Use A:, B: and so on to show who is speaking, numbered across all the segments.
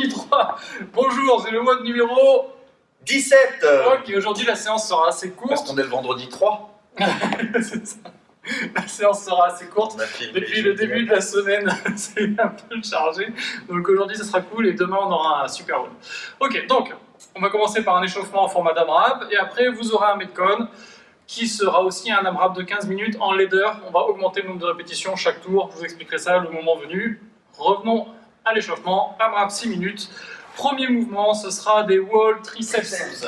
A: vendredi 3. Bonjour, c'est le mois de numéro
B: 17.
A: Ok, aujourd'hui la séance sera assez courte.
B: Parce qu'on est le vendredi 3.
A: C'est ça. La séance sera assez courte. Depuis le début de la semaine, c'est un peu chargé. Donc aujourd'hui, ça sera cool et demain, on aura un super haul. Ok, donc, on va commencer par un échauffement en format d'AMRAP et après, vous aurez un Metcon qui sera aussi un AMRAP de 15 minutes en leader. On va augmenter le nombre de répétitions chaque tour. Je vous expliquerai ça le moment venu. Revenons à l'échauffement. AMRAP 6 minutes. Premier mouvement, ce sera des wall triceps.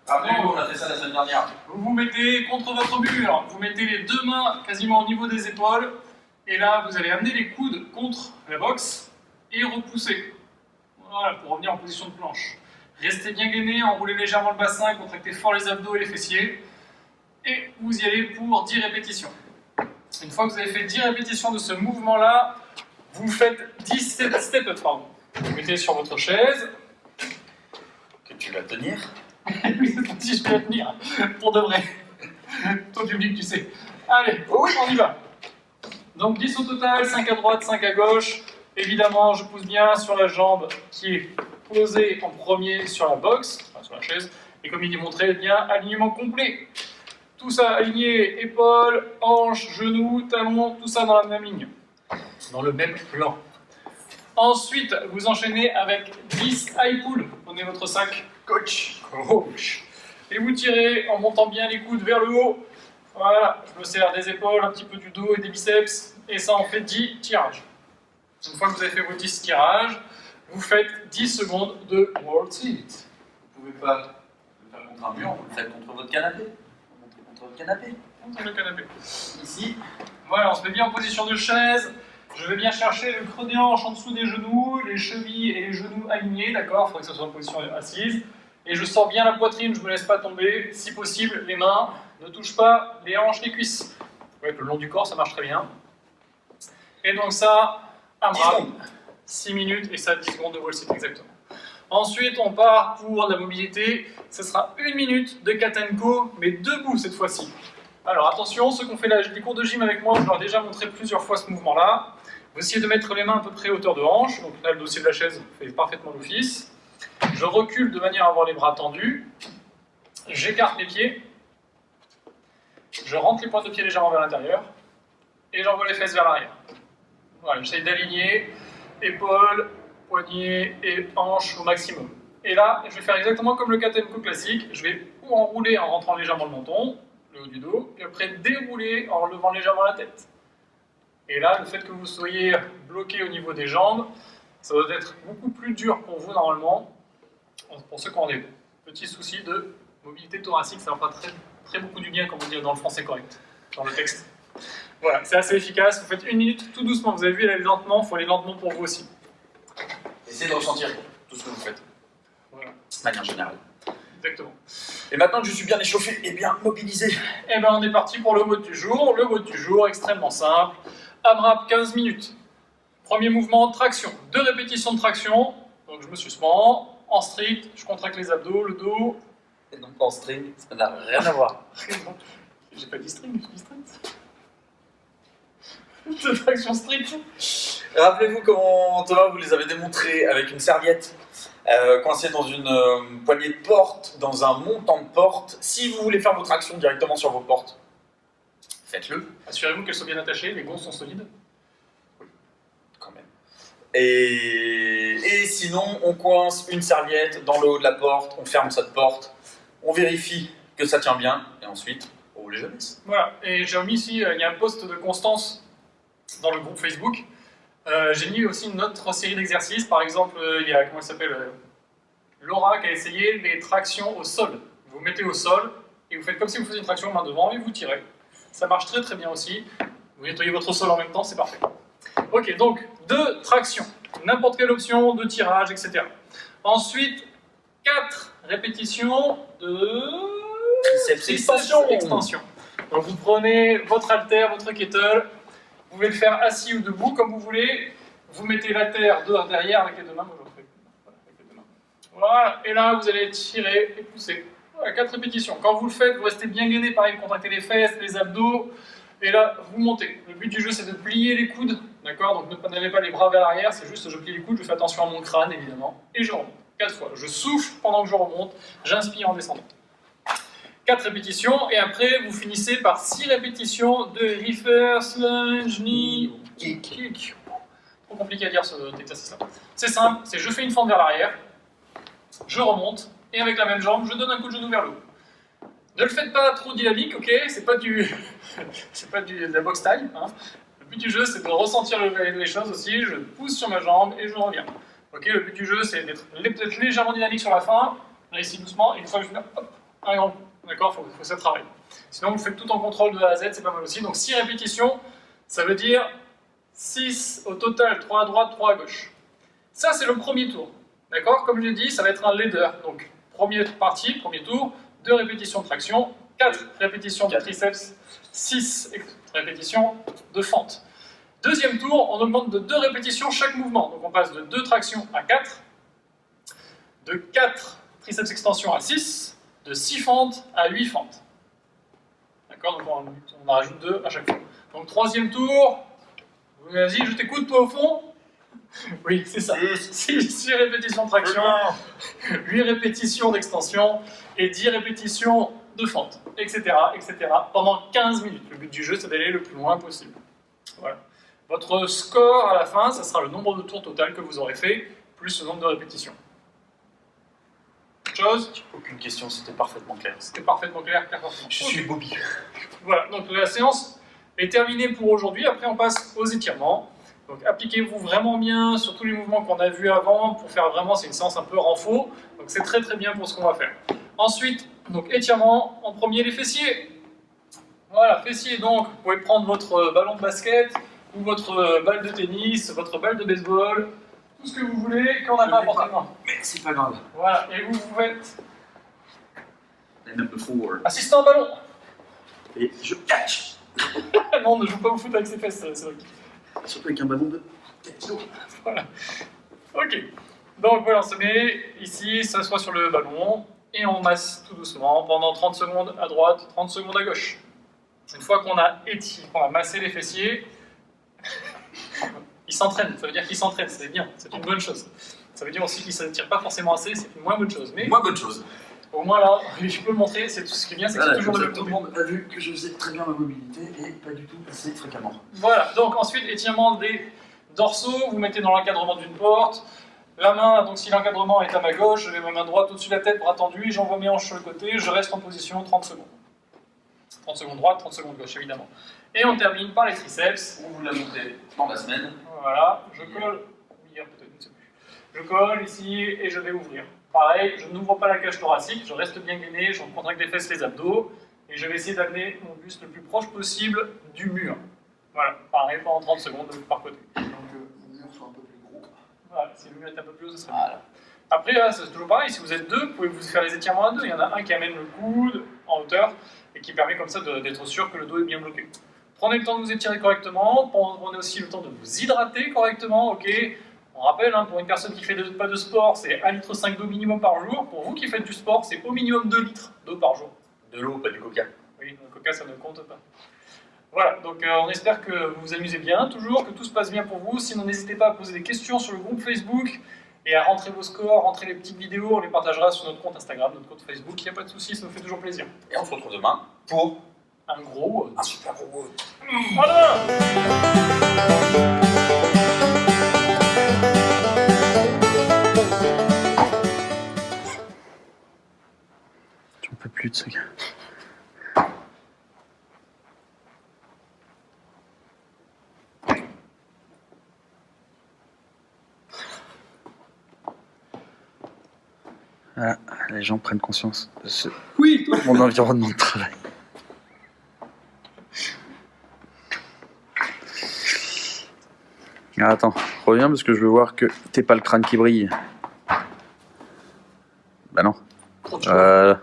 B: Rappelez-vous, on a fait ça la semaine dernière.
A: Vous vous mettez contre votre mur, vous mettez les deux mains quasiment au niveau des épaules, et là vous allez amener les coudes contre la boxe et repousser. Voilà, pour revenir en position de planche. Restez bien gainé, enroulez légèrement le bassin, contractez fort les abdos et les fessiers, et vous y allez pour 10 répétitions. Une fois que vous avez fait 10 répétitions de ce mouvement-là, vous faites 10 step-up. Vous mettez sur votre chaise.
B: Que tu vas tenir.
A: Oui, si je peux la tenir, pour de vrai. Ton public, tu sais. Allez,
B: Oui.
A: on y va. Donc 10 au total, 5 à droite, 5 à gauche. Évidemment, je pousse bien sur la jambe qui est posée en premier sur la box, enfin sur la chaise. Et comme il est montré, bien alignement complet. Tout ça aligné, épaules, hanches, genoux, talons, tout ça dans la même ligne. Dans le même plan. Ensuite, vous enchaînez avec 10 high pull. Prenez votre sac. Coach. Et vous tirez en montant bien les coudes vers le haut. Voilà, je me sers des épaules, un petit peu du dos et des biceps. Et ça en fait 10 tirages. Une fois que vous avez fait vos 10 tirages, vous faites 10 secondes de wall sit.
B: Vous pouvez pas le faire contre un mur, vous le faites contre votre canapé. Contre votre canapé.
A: Contre le canapé.
B: Ici.
A: Voilà, on se met bien en position de chaise. Je vais bien chercher le creux des hanches en dessous des genoux, les chevilles et les genoux alignés, d'accord? Il faudrait que ça soit en position assise. Et je sors bien la poitrine, je ne me laisse pas tomber. Si possible, les mains ne touchent pas les hanches, les cuisses. Ouais, le long du corps, ça marche très bien. Et donc ça, AMRAP, 6 minutes et ça 10 secondes de wall sit exactement. Ensuite, on part pour la mobilité. Ce sera 1 minute de cat and go, mais debout cette fois-ci. Alors attention, ceux qui ont fait les cours de gym avec moi, je leur ai déjà montré plusieurs fois ce mouvement-là. Vous essayez de mettre les mains à peu près à hauteur de hanche, donc là le dossier de la chaise fait parfaitement l'office. Je recule de manière à avoir les bras tendus. J'écarte mes pieds. Je rentre les pointes de pied légèrement vers l'intérieur. Et j'envoie les fesses vers l'arrière. Voilà, j'essaye d'aligner épaules, poignets et hanches au maximum. Et là, je vais faire exactement comme le cat and go classique. Je vais enrouler en rentrant légèrement le menton, le haut du dos, puis après dérouler en levant légèrement la tête. Et là, le fait que vous soyez bloqué au niveau des jambes, ça doit être beaucoup plus dur pour vous normalement, pour ceux qui ont des petits soucis de mobilité thoracique, ça va très, très beaucoup du bien, comme on dit dans le français correct, dans le texte. Voilà, c'est assez efficace, vous faites 1 minute tout doucement, vous avez vu, aller lentement, il faut aller lentement pour vous aussi.
B: Essayez de ressentir tout ce que vous faites.
A: Voilà.
B: De manière générale.
A: Exactement.
B: Et maintenant que je suis bien échauffé et bien mobilisé.
A: Et bien on est parti pour le mode du jour. Le mode du jour, extrêmement simple. AMRAP 15 minutes. Premier mouvement, traction. 2 répétitions de traction. Donc je me suspends. En strict, je contracte les abdos, le dos.
B: Et donc en string, ça n'a rien à voir.
A: J'ai pas dit string, j'ai dit strict. De traction strict.
B: Rappelez-vous comment Thomas vous les avez démontrés avec une serviette coincée dans une poignée de porte, dans un montant de porte. Si vous voulez faire votre action directement sur vos portes, faites-le.
A: Assurez-vous qu'elles soient bien attachées, les gonds sont solides.
B: Quand même. Et sinon, on coince une serviette dans le haut de la porte, on ferme cette porte, on vérifie que ça tient bien, et ensuite, on roule les jeunesses.
A: Voilà, et j'ai mis ici, il y a un post de Constance dans le groupe Facebook. J'ai mis aussi une autre série d'exercices. Par exemple, il y a, comment elle s'appelle, Laura qui a essayé les tractions au sol. Vous vous mettez au sol et vous faites comme si vous faisiez une traction main devant et vous tirez. Ça marche très très bien aussi. Vous nettoyez votre sol en même temps, c'est parfait. Ok, donc 2 tractions, n'importe quelle option de tirage, etc. Ensuite, 4 répétitions de extension. Donc vous prenez votre haltère, votre kettle. Vous pouvez le faire assis ou debout, comme vous voulez. Vous mettez la terre derrière avec les deux mains. Voilà, avec les deux mains. Voilà, et là, vous allez tirer et pousser. Voilà, 4 répétitions. Quand vous le faites, vous restez bien gainé, pareil, contractez les fesses, les abdos. Et là, vous montez. Le but du jeu, c'est de plier les coudes, d'accord? Donc ne n'avez pas les bras vers l'arrière, c'est juste je plie les coudes, je fais attention à mon crâne, évidemment, et je remonte. 4 fois. Je souffle pendant que je remonte, j'inspire en descendant. 4 répétitions, et après, vous finissez par 6 répétitions de reverse, lunge, knee, kick. Trop compliqué à dire cet exercice-là. C'est simple, c'est je fais une fente vers l'arrière, je remonte, et avec la même jambe, je donne un coup de genou vers le haut. Ne le faites pas trop dynamique, ok? C'est pas de la boxe taille. Hein. Le but du jeu, c'est de ressentir les choses aussi. Je pousse sur ma jambe et je reviens. Ok? Le but du jeu, c'est d'être légèrement dynamique sur la fin. Là, ici, doucement. Et une fois que je viens, hop, un grand coup. D'accord? Faut que ça travaille. Sinon, vous faites tout en contrôle de A à Z, c'est pas mal aussi. Donc, 6 répétitions, ça veut dire 6 au total, 3 à droite, 3 à gauche. Ça, c'est le premier tour. D'accord? Comme je l'ai dit, ça va être un leader. Donc, première partie, premier tour. 2 répétitions de traction, 4 répétitions de triceps, 6 répétitions de fente. Deuxième tour, on augmente de 2 répétitions chaque mouvement. Donc on passe de 2 tractions à 4, de 4 triceps extensions à 6, de 6 fentes à 8 fentes. D'accord? Donc on en rajoute 2 à chaque fois. Donc troisième tour, vas-y, je t'écoute, toi au fond. Oui, c'est ça. 6 répétitions de traction, 8 répétitions d'extension et 10 répétitions de fente, etc., etc. pendant 15 minutes. Le but du jeu, c'est d'aller le plus loin possible. Voilà. Votre score à la fin, ça sera le nombre de tours total que vous aurez fait, plus le nombre de répétitions. Autre chose?
B: Aucune question, c'était parfaitement clair.
A: C'était parfaitement clair, clair, parfaitement.
B: Je suis Bobby.
A: Voilà, donc la séance est terminée pour aujourd'hui. Après, on passe aux étirements. Donc appliquez-vous vraiment bien sur tous les mouvements qu'on a vus avant pour faire vraiment, c'est une séance un peu renfort. Donc c'est très très bien pour ce qu'on va faire. Ensuite, donc étirement, en premier les fessiers. Voilà, fessiers donc, vous pouvez prendre votre ballon de basket ou votre balle de tennis, votre balle de baseball, tout ce que vous voulez, qu'on n'a pas à portée de main.
B: Mais c'est pas grave.
A: Voilà, et vous faites
B: Number 4.
A: assistant au ballon.
B: Et je catch.
A: Non, ne joue pas au foot avec ses fesses, c'est vrai.
B: Surtout avec un ballon de 4 kilos.
A: Voilà. Ok. Donc voilà, on se met ici, s'assoit sur le ballon et on masse tout doucement pendant 30 secondes à droite, 30 secondes à gauche. Une fois qu'on a étiré, qu'on a massé les fessiers, il s'entraîne. Ça veut dire qu'il s'entraîne, c'est bien, c'est une bonne chose. Ça veut dire aussi qu'il ne s'étire pas forcément assez, c'est une moins bonne chose. Mais
B: Moins bonne chose.
A: au moins là, je peux le montrer, c'est tout ce qui est bien, c'est que c'est toujours le même
B: tout le monde a vu que je faisais très bien ma mobilité et pas du tout assez fréquemment.
A: Voilà, donc ensuite, étirement des dorsaux, vous mettez dans l'encadrement d'une porte. La main, donc si l'encadrement est à ma gauche, je mets ma main droite au-dessus de la tête, bras tendu, j'envoie mes hanches sur le côté, je reste en position 30 secondes. 30 secondes droite, 30 secondes gauche, évidemment. Et on termine par les triceps.
B: On vous l'a montré dans la semaine.
A: Voilà, je colle, hier peut-être, je ne sais plus. Je colle ici et je vais ouvrir. Pareil, je n'ouvre pas la cage thoracique, je reste bien gainé, je contracte les fesses, les abdos, et je vais essayer d'amener mon buste le plus proche possible du mur. Voilà, pareil, pendant 30 secondes par côté.
B: Donc le mur soit un peu plus gros.
A: Voilà, si le mur est un peu plus haut, ce serait
B: Voilà.
A: bien. Après, là, c'est toujours pareil, si vous êtes deux, vous pouvez vous faire les étirements à deux. Il y en a un qui amène le coude en hauteur et qui permet comme ça d'être sûr que le dos est bien bloqué. Prenez le temps de vous étirer correctement, prenez aussi le temps de vous hydrater correctement, ok. On rappelle, hein, pour une personne qui fait pas de sport, c'est 1,5 litre d'eau minimum par jour. Pour vous qui faites du sport, c'est au minimum 2 litres d'eau par jour.
B: De l'eau, pas du coca.
A: Oui, le coca, ça ne compte pas. Voilà, donc on espère que vous vous amusez bien, toujours, que tout se passe bien pour vous. Sinon, n'hésitez pas à poser des questions sur le groupe Facebook et à rentrer vos scores, rentrer les petites vidéos, on les partagera sur notre compte Instagram, notre compte Facebook, il n'y a pas de souci, ça nous fait toujours plaisir.
B: Et on se retrouve demain pour
A: Un gros...
B: un super gros.
A: Voilà.
B: J'en peux plus de ce gars. Voilà, les gens prennent conscience de
A: Oui, toi.
B: mon environnement de travail. Ah, attends, reviens parce que je veux voir que t'es pas le crâne qui brille. Bah non.
A: Trop de choses.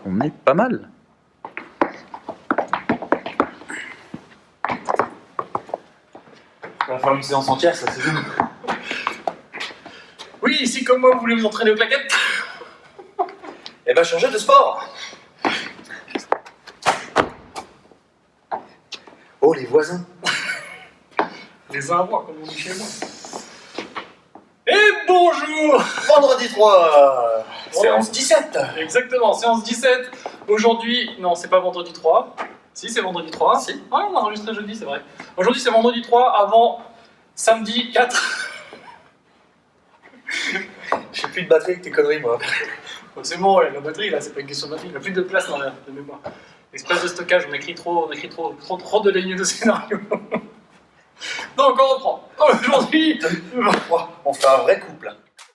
B: On est pas mal. On va faire une séance entière, ça c'est bien.
A: Oui, si comme moi vous voulez vous entraîner aux claquettes,
B: Eh ben, changez de sport. Oh, les voisins.
A: les uns à voir comme on dit chez moi. Et bonjour.
B: Vendredi 3, séance 17.
A: Exactement, séance 17. Aujourd'hui, non, c'est pas vendredi 3. Si, c'est vendredi 3.
B: Si.
A: Ah, on a enregistré jeudi, c'est vrai. Aujourd'hui, c'est vendredi 3 avant samedi 4.
B: J'ai plus de batterie avec tes conneries, moi.
A: C'est bon, ouais, la batterie, là, c'est pas une question de batterie. Il n'y a plus de place dans la de mémoire. Espace de stockage, on écrit trop de lignes de scénario. Donc, on reprend. Aujourd'hui,
B: On fait un vrai couple.